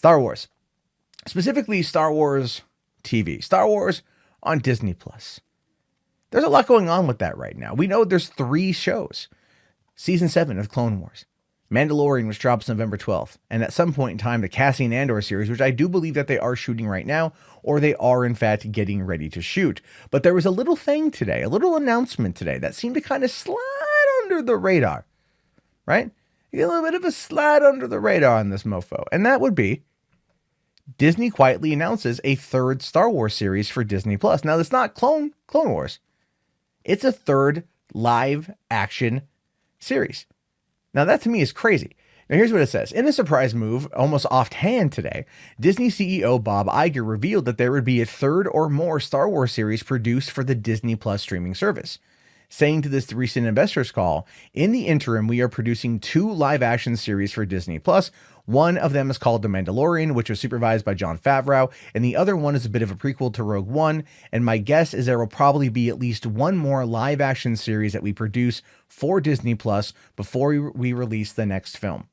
Star Wars, specifically Star Wars TV, Star Wars on Disney Plus. There's a lot going on with that right now. We know there's 3 shows. Season 7 of Clone Wars. Mandalorian, which drops November 12th. And at some point in time, the CASSIAN ANDOR series, which I do believe that they are shooting right now, or they are in fact getting ready to shoot. But there was a little thing today, a little announcement today that seemed to kind of slide under the radar, right? A little bit of a slide under the radar on this mofo. And that would be Disney quietly announces a 3rd Star Wars series for Disney Plus. Now, it's not Clone Wars. It's a 3rd live action series. Now, that to me is crazy. Now, here's what it says. In a surprise move, almost offhand today, Disney CEO Bob Iger revealed that there would be a 3rd or more Star Wars series produced for the Disney Plus streaming service, saying to this recent investors call, in the interim, we are producing 2 live action series for Disney Plus. One of them is called The Mandalorian, which was supervised by Jon Favreau, and the other one is a bit of a prequel to Rogue One, and my guess is there will probably be at least one more live action series that we produce for Disney Plus before we release the next film.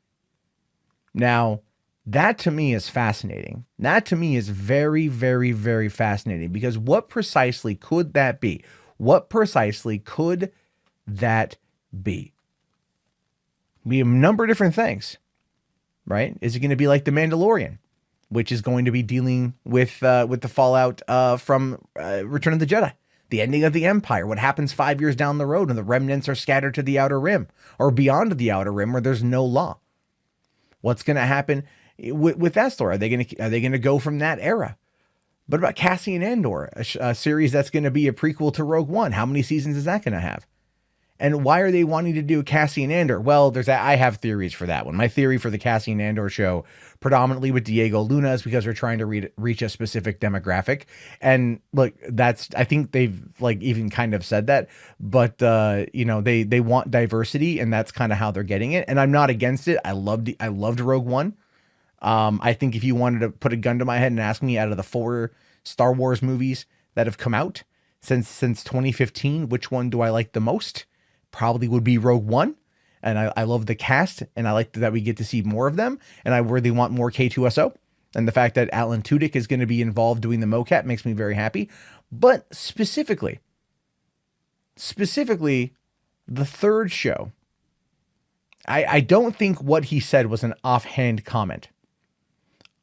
Now, that to me is fascinating. That to me is very, very, very fascinating, because what precisely could that be? What precisely could that be? Be a number of different things. Right? Is it going to be like The Mandalorian, which is going to be dealing with the fallout from Return of the Jedi, the ending of the Empire, what happens 5 years down the road when the remnants are scattered to the Outer Rim or beyond the Outer Rim where there's no law? What's going to happen with that story? Are they going to go from that era? What about Cassian Andor, a series that's going to be a prequel to Rogue One? How many seasons is that going to have? And why are they wanting to do Cassian Andor? Well, I have theories for that one. My theory for the Cassian Andor show, predominantly with Diego Luna, is because we're trying to reach a specific demographic. And look, I think they've like even kind of said that, but they want diversity, and that's kind of how they're getting it. And I'm not against it. I loved Rogue One. I think if you wanted to put a gun to my head and ask me, out of the 4 Star Wars movies that have come out since 2015, which one do I like the most? Probably would be Rogue One. And I love the cast, and I like that we get to see more of them. And I really want more K2SO. And the fact that Alan Tudyk is going to be involved doing the mocap makes me very happy. But specifically, the 3rd show, I don't think what he said was an offhand comment.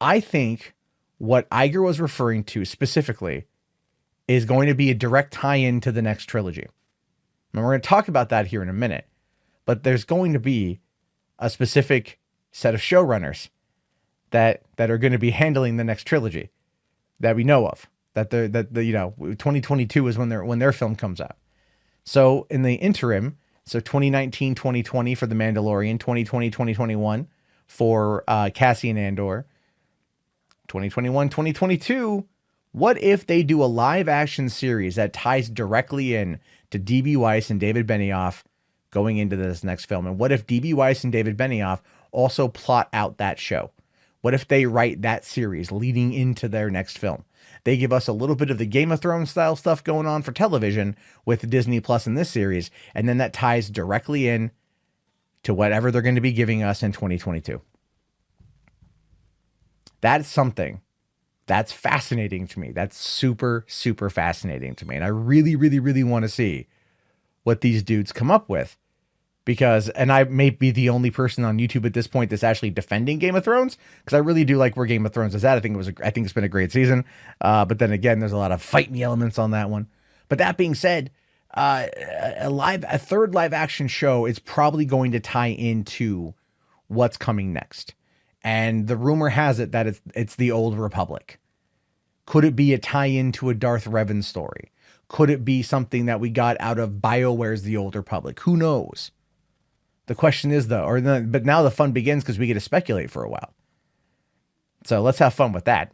I think what Iger was referring to specifically is going to be a direct tie-in to the next trilogy. And we're going to talk about that here in a minute, but there's going to be a specific set of showrunners that are going to be handling the next trilogy that we know of. That 2022 is when their film comes out. So in the interim, so 2019, 2020 for The Mandalorian, 2020, 2021 for Cassian Andor, 2021, 2022. What if they do a live action series that ties directly in to D.B. Weiss and David Benioff going into this next film? And what if D.B. Weiss and David Benioff also plot out that show? What if they write that series leading into their next film? They give us a little bit of the Game of Thrones style stuff going on for television with Disney Plus in this series, and then that ties directly in to whatever they're going to be giving us in 2022. That's something that's fascinating to me. That's super, super fascinating to me. And I really, really, really want to see what these dudes come up with, because, and I may be the only person on YouTube at this point that's actually defending Game of Thrones, because I really do like where Game of Thrones is at. I think it's been a great season. But then again, there's a lot of fight me elements on that one. But that being said, a 3rd live action show is probably going to tie into what's coming next. And the rumor has it that it's the Old Republic. Could it be a tie-in to a Darth Revan story? Could it be something that we got out of BioWare's The Old Republic? Who knows? The question is but now the fun begins, because we get to speculate for a while. So let's have fun with that.